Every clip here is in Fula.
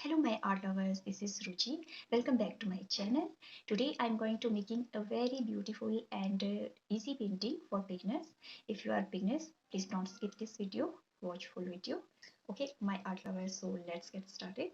Hello my art lovers, this is Ruchi. Welcome back to my channel. Today I'm going to making a very beautiful and easy painting for beginners. If you are beginners, please don't skip this video. Watch full video. Okay, my art lovers, so let's get started.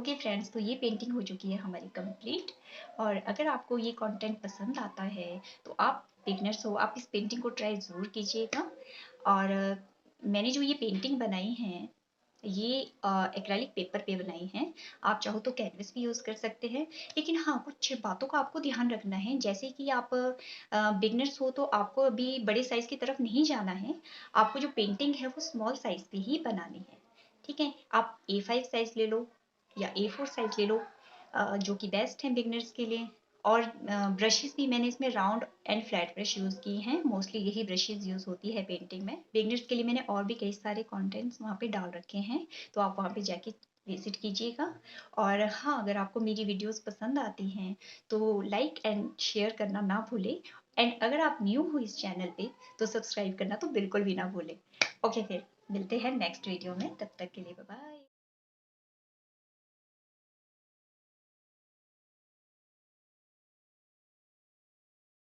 Okay friends, तो ये पेंटिंग हो चुकी है हमारी कंप्लीट। और अगर आपको ये कंटेंट पसंद आता है तो आप बिगनर्स हो, आप इस पेंटिंग को ट्राई ज़रूर कीजिएगा। और मैंने जो ये पेंटिंग बनाई है ये एक्रेलिक पेपर पे बनाई हैं। आप चाहो तो कैनवस भी यूज़ कर सकते हैं, लेकिन हाँ कुछ बातों का आपको ध्यान रखना है। जैसे कि आप बिगनर्स हो तो आपको अभी बड़े साइज़ की तरफ नहीं जाना है। आपको जो पेंटिंग है वो स्मॉल साइज़ पे ही बनानी है। ठीक है, आप A5 साइज़ ले लो या A4 साइज़ ले लो, जो कि बेस्ट है बिगनर्स के लिए। और ब्रशेस भी मैंने इसमें round and flat brush use की हैं। मोस्टली यही ब्रशेस यूज़ होती है पेंटिंग में। बिगनर्स के लिए मैंने और भी कई सारे कंटेंट्स वहाँ पे डाल रखे हैं, तो आप वहाँ पे जाके विजिट कीजिएगा। और हाँ, अगर आपको मेरी वीडियोस पसंद आती हैं तो लाइक एंड शेयर करना ना भूलें। एंड अगर आप न्यू हो इस चैनल पे तो सब्सक्राइब करना तो बिल्कुल भी ना भूलें। ओके, फिर मिलते हैं नेक्स्ट वीडियो में, तब तक के लिए बाय बाय।